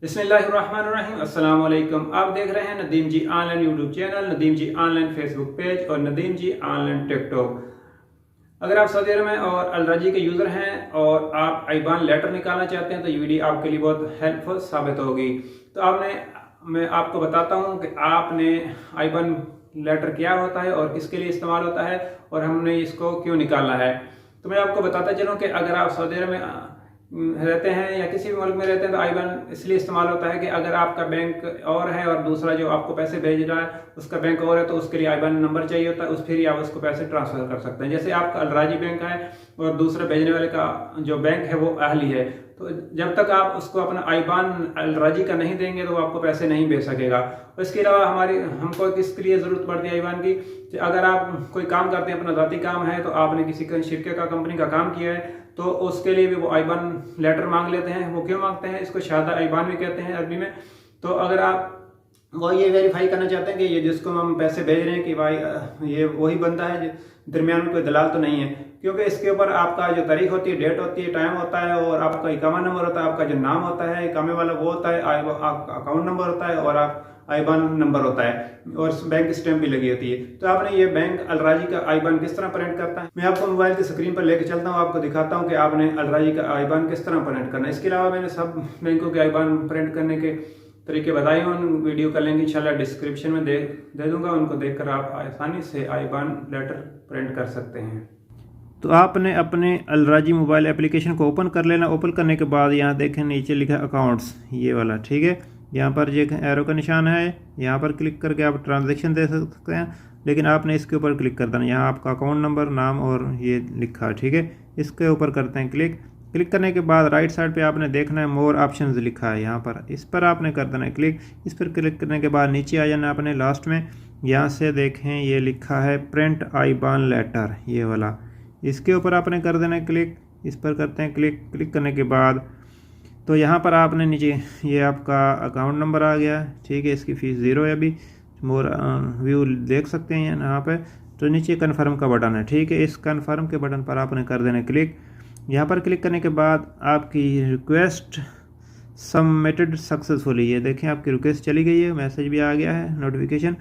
बिस्मिल्लाहिर्रहमानिर्रहीम। अस्सलाम वालेकुम। आप देख रहे हैं नदीम जी ऑनलाइन यूट्यूब चैनल, नदीम जी ऑनलाइन फेसबुक पेज और नदीम जी ऑनलाइन टिकटॉक। अगर आप सऊदी अरब में और अलराजी के यूज़र हैं और आप आईबान लेटर निकालना चाहते हैं तो ये वीडियो आपके लिए बहुत हेल्पफुल साबित होगी। तो मैं आपको बताता हूँ कि आपने आईबान लेटर क्या होता है और किसके लिए इस्तेमाल होता है और हमने इसको क्यों निकालना है। तो मैं आपको बताता चलूँ कि अगर आप सऊदी अरब में रहते हैं या किसी भी मुल्क में रहते हैं तो आईबान इसलिए इस्तेमाल होता है कि अगर आपका बैंक और है और दूसरा जो आपको पैसे भेज रहा है उसका बैंक और है तो उसके लिए आईबान नंबर चाहिए होता है, उस फिर ही आप उसको पैसे ट्रांसफर कर सकते हैं। जैसे आपका अलराजी बैंक है और दूसरे भेजने वाले का जो बैंक है वो अहली है, तो जब तक आप उसको अपना आईबान अलराजी का नहीं देंगे तो वो आपको पैसे नहीं भेज सकेगा। इसके अलावा हमको किसके लिए ज़रूरत पड़ती है आईबान की, कि अगर आप कोई काम करते हैं, अपना ज़ाती काम है, तो आपने किसी शिरके का कंपनी का काम किया है तो उसके लिए भी वो आईबान लेटर मांग लेते हैं। वो क्यों मांगते हैं, इसको शहादा आईबान भी कहते हैं अरबी में। तो अगर आप वो ये वेरीफाई करना चाहते हैं कि ये जिसको हम पैसे भेज रहे हैं कि भाई ये वही बंदा है, दरमियान में कोई दलाल तो नहीं है, क्योंकि इसके ऊपर आपका जो तारीख होती है, डेट होती है, टाइम होता है और आपका इकामा नंबर होता है, आपका जो नाम होता है इकामे वाला वो होता है, अकाउंट नंबर होता है और आप आईबान नंबर होता है और बैंक स्टैंप भी लगी होती है। तो आपने ये बैंक अलराजी का आईबान किस तरह प्रिंट करता है, मैं आपको मोबाइल की स्क्रीन पर लेकर चलता हूँ, आपको दिखाता हूँ कि आपने अलराजी का आईबान किस तरह प्रिंट करना है। इसके अलावा मैंने सब बैंकों के आईबान प्रिंट करने के तरीके बताए हैं, उन वीडियो का लिंक इंशाल्लाह डिस्क्रिप्शन में दे दूंगा, उनको देखकर आप आसानी से आईबान लेटर प्रिंट कर सकते हैं। तो आपने अपने अलराजी मोबाइल एप्लीकेशन को ओपन कर लेना। ओपन करने के बाद यहाँ देखें नीचे लिखा है अकाउंट्स, ये वाला, ठीक है। यहाँ पर ये एरो का निशान है, यहाँ पर क्लिक करके आप ट्रांजैक्शन दे सकते हैं, लेकिन आपने इसके ऊपर क्लिक कर देना। यहाँ आपका अकाउंट नंबर, नाम और ये लिखा है, ठीक है। इसके ऊपर करते हैं क्लिक। क्लिक करने के बाद राइट साइड पे आपने देखना है मोर ऑप्शंस लिखा है, यहाँ पर इस पर आपने कर देना है क्लिक। इस पर क्लिक करने के बाद नीचे आ जाना अपने लास्ट में, यहाँ से देखें ये लिखा है प्रिंट आईबान लेटर, ये वाला, इसके ऊपर आपने कर देना है क्लिक। इस पर करते हैं क्लिक। क्लिक करने के बाद तो यहाँ पर आपने नीचे ये आपका अकाउंट नंबर आ गया, ठीक है। इसकी फ़ीस 0 है अभी, मोर व्यू देख सकते हैं यहाँ पे। तो नीचे कन्फर्म का बटन है, ठीक है। इस कन्फर्म के बटन पर आपने कर देना क्लिक। यहाँ पर क्लिक करने के बाद आपकी रिक्वेस्ट सबमिटेड सक्सेसफुली, ये देखें आपकी रिक्वेस्ट चली गई है, मैसेज भी आ गया है नोटिफिकेशन।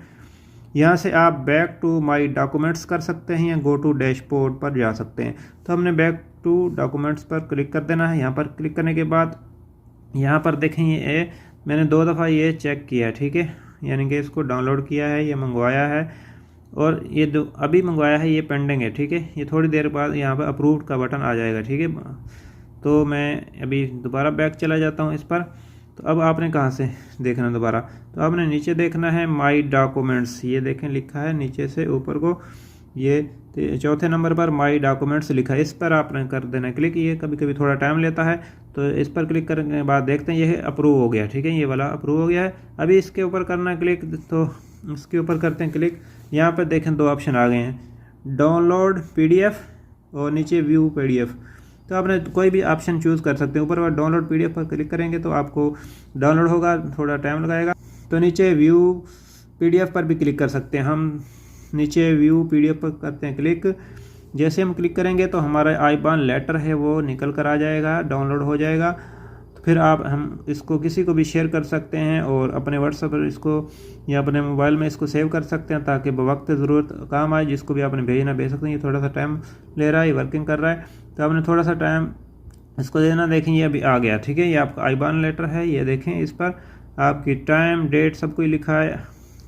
यहाँ से आप बैक टू माय डॉक्यूमेंट्स कर सकते हैं या गो टू डैशबोर्ड पर जा सकते हैं। तो हमने बैक टू डॉक्यूमेंट्स पर क्लिक कर देना है। यहाँ पर क्लिक करने के बाद यहाँ पर देखें ये मैंने 2 दफ़ा ये चेक किया, ठीक है, यानी कि इसको डाउनलोड किया है, ये मंगवाया है और ये अभी मंगवाया है, ये पेंडिंग है, ठीक है। ये थोड़ी देर बाद यहाँ पर अप्रूव्ड का बटन आ जाएगा, ठीक है। तो मैं अभी दोबारा बैक चला जाता हूँ इस पर। तो अब आपने कहाँ से देखना दोबारा, तो आपने नीचे देखना है माय डॉक्यूमेंट्स, ये देखें लिखा है नीचे से ऊपर को, ये चौथे नंबर पर माय डॉक्यूमेंट्स लिखा है, इस पर आपने कर देना क्लिक। ये कभी कभी थोड़ा टाइम लेता है, तो इस पर क्लिक करने के बाद देखते हैं ये अप्रूव हो गया, ठीक है, ये वाला अप्रूव हो गया है। अभी इसके ऊपर करना क्लिक, तो इसके ऊपर करते हैं क्लिक। यहाँ पर देखें 2 ऑप्शन आ गए हैं, डाउनलोड PDF और नीचे व्यू PDF। तो आपने कोई भी ऑप्शन चूज़ कर सकते हैं। ऊपर वाला डाउनलोड PDF पर क्लिक करेंगे तो आपको डाउनलोड होगा, थोड़ा टाइम लगाएगा। तो नीचे व्यू PDF पर भी क्लिक कर सकते हैं। हम नीचे व्यू PDF पर करते हैं क्लिक। जैसे हम क्लिक करेंगे तो हमारा आईबान लेटर है वो निकल कर आ जाएगा, डाउनलोड हो जाएगा। तो फिर हम इसको किसी को भी शेयर कर सकते हैं और अपने व्हाट्सएप पर इसको या अपने मोबाइल में इसको सेव कर सकते हैं ताकि बवक्त ज़रूरत काम आए, जिसको भी आपने भेजना भेज सकते हैं। ये थोड़ा सा टाइम ले रहा है, ये वर्किंग कर रहा है, तो आपने थोड़ा सा टाइम इसको देना। देखें ये अभी आ गया, ठीक है। ये आपका आईबान लेटर है, ये देखें इस पर आपकी टाइम डेट सब कुछ लिखा है,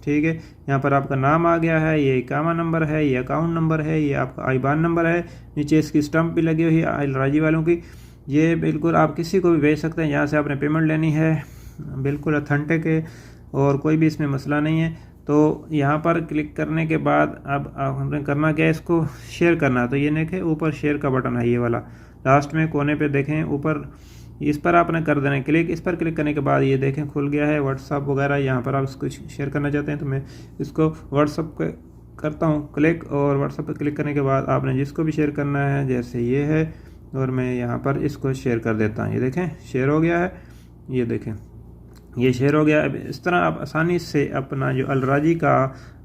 ठीक है। यहाँ पर आपका नाम आ गया है, ये इकामा नंबर है, ये अकाउंट नंबर है, ये आपका आईबान नंबर है। नीचे इसकी स्टम्प भी लगी हुई है अलराजी वालों की। ये बिल्कुल आप किसी को भी भेज सकते हैं। यहाँ से आपने पेमेंट लेनी है, बिल्कुल ऑथेंटिक है और कोई भी इसमें मसला नहीं है। तो यहाँ पर क्लिक करने के बाद अब आपने करना क्या है, इसको शेयर करना। तो ये देखें ऊपर शेयर का बटन है, ये वाला लास्ट में कोने पे देखें ऊपर, इस पर आपने कर देना है क्लिक। इस पर क्लिक करने के बाद ये देखें खुल गया है व्हाट्सअप वगैरह। यहाँ पर आप इसको शेयर करना चाहते हैं तो मैं इसको व्हाट्सअप पे करता हूँ क्लिक, और व्हाट्सअप पे क्लिक करने के बाद आपने जिसको भी शेयर करना है, जैसे ये है, और मैं यहाँ पर इसको शेयर कर देता हूँ। ये देखें शेयर हो गया है, ये देखें ये शेयर हो गया। अब इस तरह आप आसानी से अपना जो अलराजी का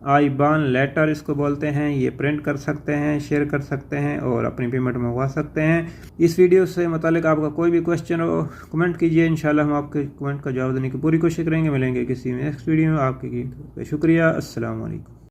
आईबान लेटर इसको बोलते हैं ये प्रिंट कर सकते हैं, शेयर कर सकते हैं और अपनी पेमेंट मंगवा सकते हैं। इस वीडियो से मुतालिक आपका कोई भी क्वेश्चन हो कमेंट कीजिए, इंशाल्लाह हम आपके कमेंट का जवाब देने की पूरी कोशिश करेंगे। मिलेंगे किसी नेक्स्ट वीडियो में। आपकी शुक्रिया। अस्सलाम वालेकुम।